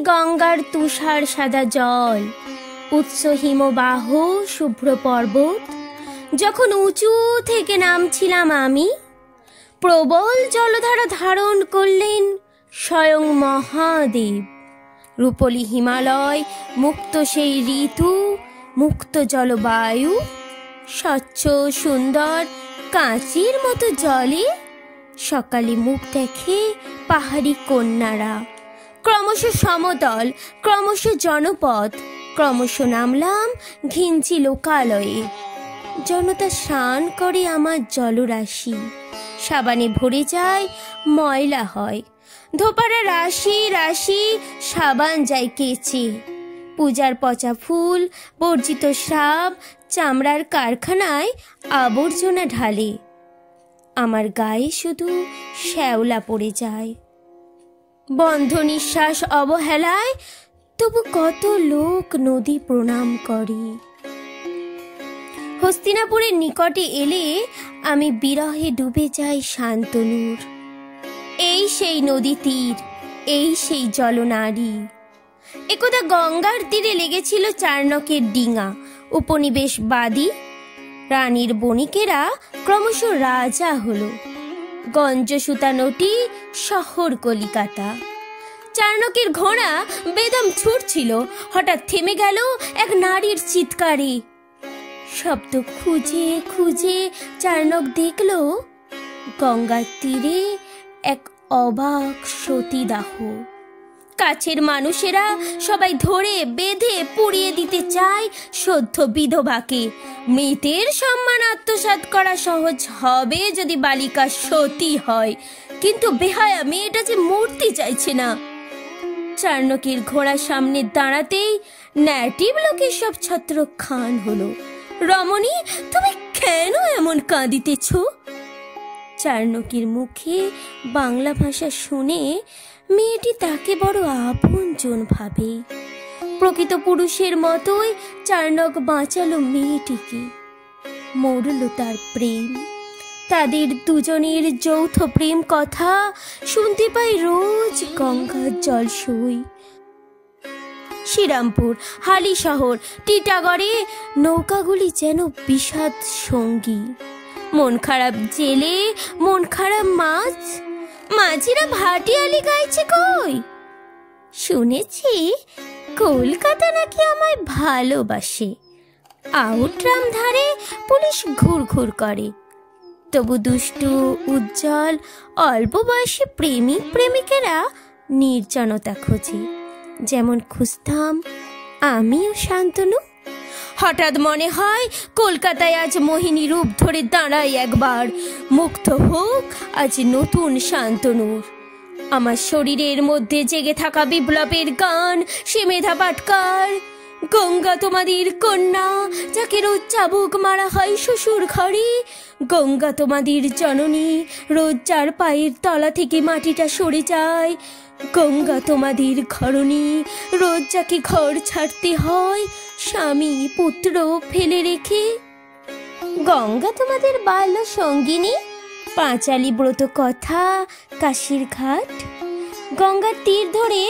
গঙ্গার তুষার সাদা জল, উৎস হিমবাহ শুভ্র পর্বত, যখন উঁচু থেকে নামছিলাম আমি, প্রবল জলধারা ধারণ করলেন স্বয়ং মহাদেব। রূপলি হিমালয়, মুক্ত সেই ঋতু, মুক্ত জলবায়ু, স্বচ্ছ সুন্দর কাঁচের মতো জলে সকালে মুখ দেখে পাহাড়ি কন্যারা। ক্রমশ সমতল, ক্রমশ জনপদ, ক্রমশ নামলাম ঘিঞ্চি লোকালয়ে। জনতা স্নান করে আমার জলরাশি, সাবানে ভরে যায়, ময়লা হয়। ধোপারা রাশি রাশি সাবান যায় কেচে। পূজার পচা ফুল, বর্জিত স্রাব, চামড়ার কারখানায় আবর্জনা ঢালে। আমার গায়ে শুধু শ্যাওলা পড়ে যায়। বন্ধ নিঃশ্বাস অবহেলায় তবু কত লোক নদী প্রণাম করে। হস্তিনাপুরের নিকটে এলে আমি বিরহে ডুবে যাই শান্তনুর। এই সেই নদী তীর, এই সেই জলনারী। একদা গঙ্গার তীরে লেগেছিল চারনকের ডিঙা, উপনিবেশবাদী রানীর বণিকেরা ক্রমশ রাজা হলো। গঞ্জ সুতানোটি শহর কলিকাতা। চারনকের ঘোড়া বেদম ছুটছিল, হঠাৎ থেমে গেল এক নারীর চিৎকারে। শব্দ খুঁজে খুঁজে চারনক দেখল গঙ্গার তীরে এক অবাক সতীদাহ। কাছের মানুষেরা সবাই ধরে বেঁধে পুড়িয়ে দিতে চায় সদ্য বিধবাকে। মৃতের সম্মান আত্মসাৎ করা সহজ হবে যদি বালিকা সতী হয়, কিন্তু বেহায়া মেয়েটা যে মূর্তি চাইছে না। চারনকের ঘোড়া সামনে দাঁড়াতেই ন্যাটিভ লোকের সব ছত্র খান হলো। রমণী, তুমি কেন এমন কাঁদিতেছ? চারনকের মুখে বাংলা ভাষা শুনে মেয়েটি তাকে বড় আপনজন ভাবে। প্রকৃত পুরুষের মতোই চারনক বাঁচালো মেয়েটিকে। মরল তার প্রেম। তাদের দুজনের যৌথ প্রেম কথা শুনতে পাই রোজ গঙ্গার জলসই। শ্রীরামপুর, হালিশহর, টিটাগড়ে নৌকাগুলি যেন বিষাদ সঙ্গী। মন খারাপ জেলে, মন খারাপ মাছ, মাঝিরা ভাটিয়ালি গাইছে কই। শুনেছি কলকাতা নাকি আমায় ভালোবাসে। আউটরাম ধারে পুলিশ ঘুরঘুর করে, তবু দুষ্টু উজ্জ্বল অল্প বয়সী প্রেমিক প্রেমিকেরা নির্জনতা খোঁজে, যেমন খুঁজতাম আমিও শান্তনু। হঠাৎ মনে হয় কলকাতায় আজ মোহিনী রূপ ধরে দাঁড়াই একবার। মুক্ত হোক আজ নতুন শান্তনুর। আমার শরীরের মধ্যে জেগে থাকা বিপ্লবের গান সে মেধা পাটকার। গঙ্গা তোমাদের কন্যা, যাকে রোজ চাবুক মারা হয় শ্বশুর ঘরে। গঙ্গা তোমাদের জননী, রোজ যার পায়ের তলা থেকে মাটিটা সরে যায়। গঙ্গা তোমাদের ঘরণী, রোজ যাকে ঘর ছাড়তে হয় স্বামী পুত্র ফেলে রেখে। গঙ্গা তোমাদের বাল্য সঙ্গিনী, পাঁচালী ব্রত কথা, কাশীর ঘাট। গঙ্গার তীর ধরে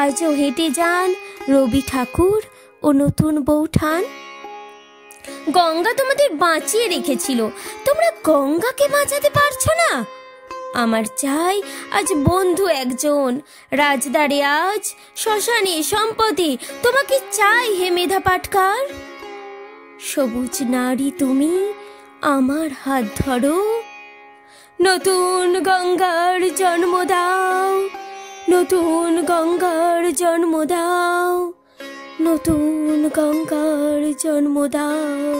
আজও হেঁটে যান রবি ঠাকুর ও নতুন বৌঠান। গঙ্গা তোমাদের বাঁচিয়ে রেখেছিল, তোমরা গঙ্গাকে বাঁচাতে পারছো না। আমার চাই আজ বন্ধু একজন, রাজদারে আজ, শ্মশানে সম্পদে তোমাকে চাই হে মেধা পাটকার। সবুজ নারী তুমি, আমার হাত ধরো। নতুন গঙ্গার জন্ম দাও, নতুন গঙ্গার জন্ম দাও, নতুন গঙ্গার জন্ম দাও।